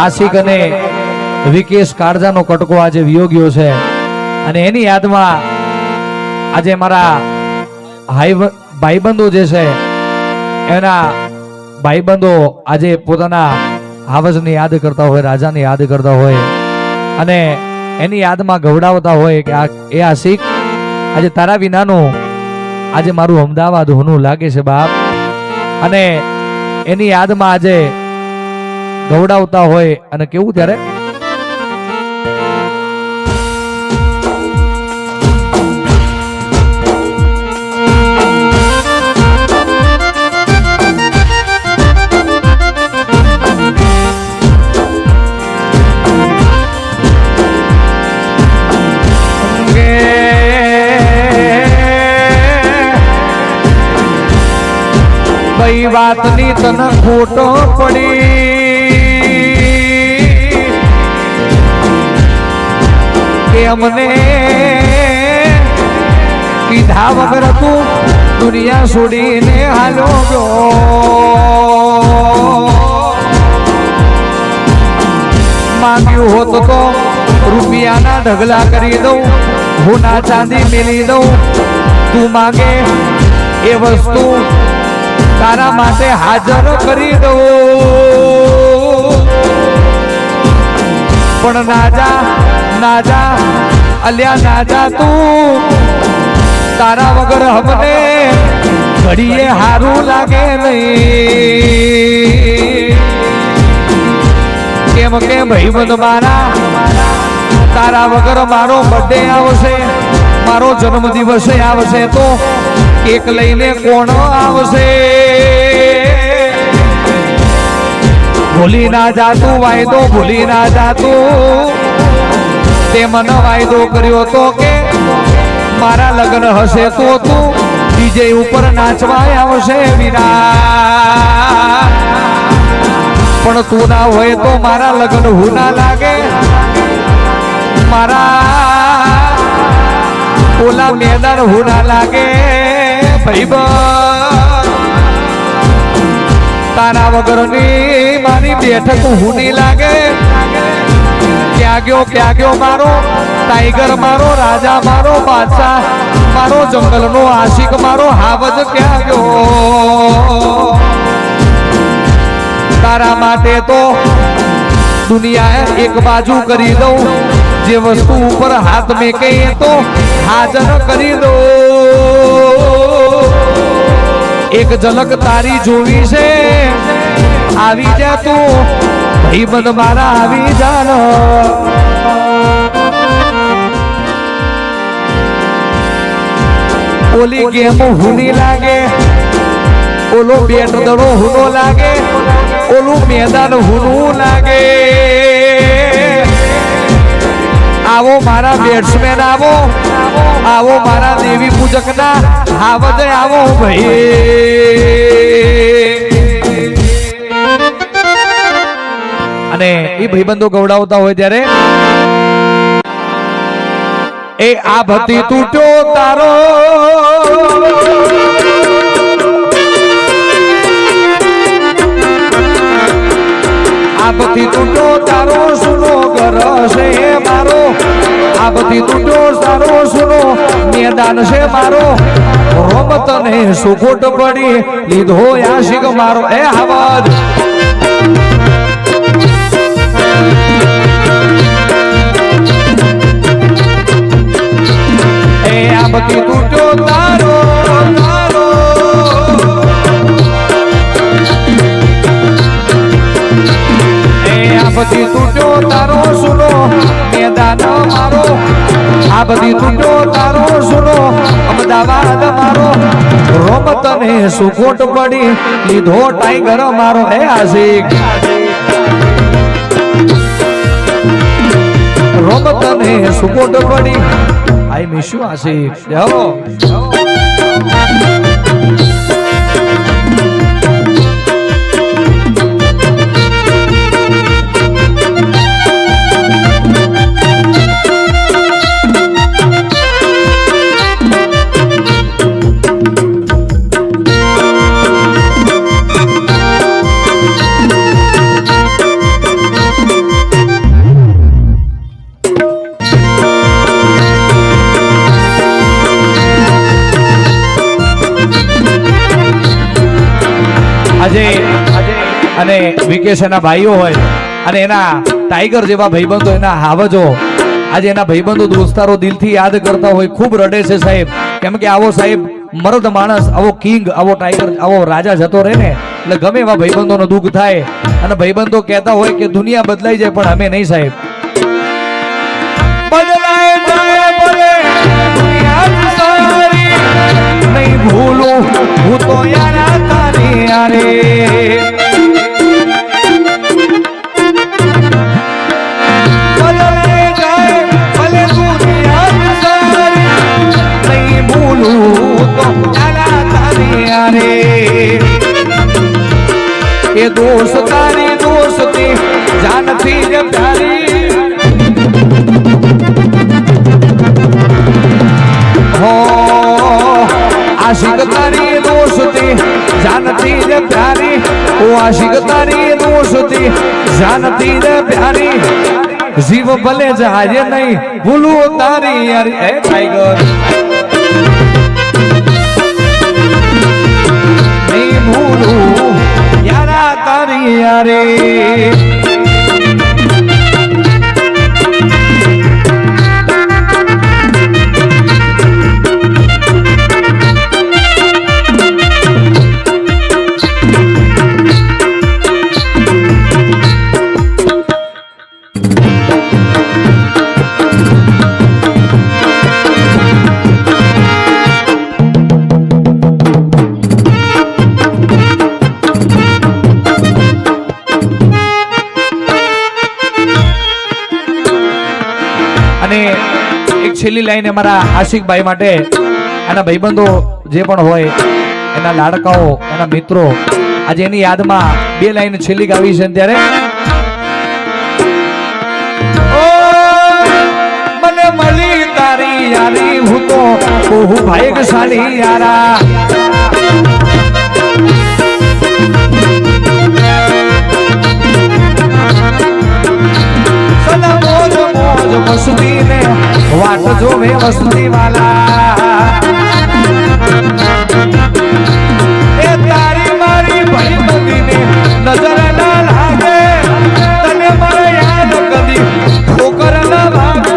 આશિક અને વિકેશ કાળજાનો કટકો આજે વિયોગ્યો છે અને એની યાદમાં આજે મારા ભાઈબંધો જે છે એના ભાઈબંધો આજે પોતાના હાવજને યાદ કરતા હોય, રાજાને યાદ કરતા હોય અને એની યાદમાં ગવડાવતા હોય કે એ આશિક આજે તારા વિનાનું આજે મારું અમદાવાદ હોનું લાગે છે બાપ, અને એની યાદમાં આજે ગવડાવતા હોય અને કેવું ત્યારે કઈ વાતની તને ખોટો પડી કે અમને કીધા વગર તું દુનિયા છોડીને હાલો ગયો, માંગ્યું હોત તો રૂપિયાના ઢગલા કરી દઉં, હોના ચાંદી મેલી દઉં, તું માંગે એ વસ્તુ તારા માટે હાજર કરી દઉં, પણ ના જા અલ્યા ના જા તું, તારા વગર અમને ઘડીએ હારું લાગે નહીં, કેમ કે ભાઈબંધ મારા તારા વગર મારો બર્થડે આવશે, મારો જન્મદિવસ આવશે તો કેક લઈને કોણ આવશે, ભૂલી ના જાતું વાયદો, ભૂલી ના જાતું તે મને વાયદો કર્યો તો કે મારા લગ્ન હશે તો તું ડીજે ઉપર નાચવા આવશે વિના, પણ તું ના હોય તો મારા લગ્ન હું ના લાગે, મારા ઓલા મેદાન હું ના લાગે ભાઈબંધ, તારા વગરની મારી બેઠક હું નહીં લાગે, ક્યાં ગયો મારો ટાઈગર, મારો રાજા, મારો બાદશાહ, મારો જંગલનો આશિક, મારો હાવજ ક્યાં ગયો, તારા માટે તો દુનિયા એક બાજુ કરી દઉં, જે વસ્તુ ઉપર હાથ મેં કહીએ તો હાજર કરી દઉં, એક ઝલક તારી જોવી છે, આવી જા તું ભાઈબંધ મારા, આવી જા, ઓલી ગેમ હુની લાગે, ઓલો બેટ દડો હુનો લાગે, ઓલું મેદાન હુનું લાગે, આવો મારા બેટ્સમેન, આવો મારા દેવી પૂજક ના હાવજ, આવો ભાઈ, અને એ ભાઈબંધો ગવડાવતા હોય ત્યારે એ આ ભતી તૂટ્યો તારો, આ ભતી તૂટ્યો તારો સુનો ઘર છે મારો, આ બધી તૂટ્યો તારો સુનો મેદાન છે મારો, રોમત ને સુખોટ પડી લીધો આશિક મારો, એ હાવજ એ આ બધી તૂટ્યો તારો બધી તૂટ્યો તારો સુનો મેદાન મારો, આ બધી તૂટ્યો તારો સુનો અમદાવાદ મારો, રોમત ને સુખોટ પડી લીધો ટાઈગર મારો, એ આશિક રોમત ને સુખોટ પડી, આઈ મિસ યુ આશિક, જાઓ મુકેશ એના ભાઈઓ હોય અને એના ટાઈગર જેવા ભાઈબંધો, એના હાવજો આજે એના ભાઈબંધો દોસ્તારો દિલથી યાદ કરતા હોય, ખૂબ રડે છે સાહેબ. કેમ કે આવો સાહેબ મર્દ માણસ, આવો કિંગ, આવો ટાઈગર, આવો રાજા જતો રહે ને એટલે ગમે એવા ભાઈબંધોનો દુઃખ થાય. અને ભાઈબંધો કહેતા હોય કે દુનિયા બદલાઈ જાય પણ અમે નહીં સાહેબ. બદલાય જાય ભલે દુનિયા સારી, નહીં ભૂલું હું તો યારા તારી યારે. એ દોસ્તારી દોસ્તી જાનથી જ પ્યારી, હો આશિક તારી દોસ્તી જાનથી જ પ્યારી, ઓ આશિક તારી દોસ્તી જાનથી જ પ્યારી. જીવ ભલે જાય નહીં ભૂલું તારી યારી. એ ટાઈગર નહીં ભૂલું યારા તારી યારે. અને એક છેલ્લી લાઈન અમારા આશિકભાઈ માટે, એના ભાઈબંધો જે પણ હોય, એના લાડકાઓ, એના મિત્રો, આજે એની યાદમાં બે લાઈન છેલ્લી ગાવી છે. ત્યારે મને મળી તારી યારી, હું તો બહુ ભાગ્યશાળી યારા. મસ્તી ને વાટ જોવે મસ્તી વાલા, એ તારી મારી ભાઈબંધી ને નજર ના લાગે, તને મને યાદ કદી ઠોકર ના વાગે.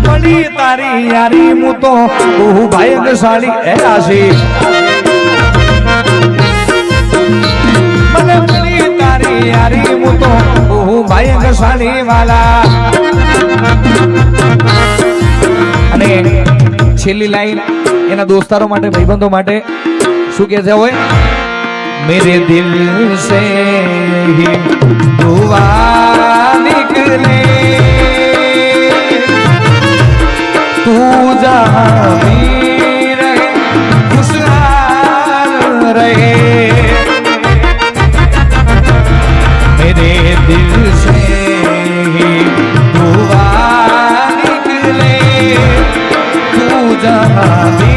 મળી તારી યારી હું તો બહુ ભાગ્યશાળી એ રાશી. મને મળી તારી યારી હું તો ભાગ્યશાળી વાલા. અને છેલ્લી લાઈન એના દોસ્તારો માટે, ભાઈબંધો માટે શું કહે છે હોય? મેરે દિલ સે હી દુઆ નિકલે, તું જહાં ભી રહે ખુશહાલ રહે. मेरे दिल से ही दुआ निकले, तू जहाँ भी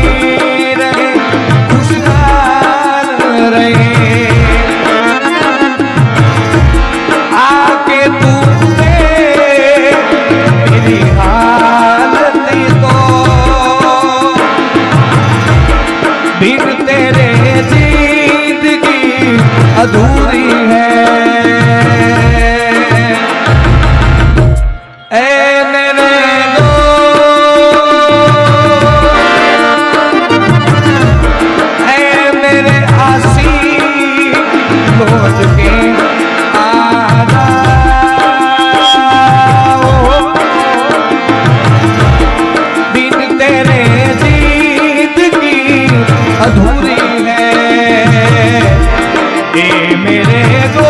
रहे खुशहाल रहे. आके तूने मेरी हालत तो बिन तेरे जिंदगी अधूरी है. अधूरी है ये मेरे दो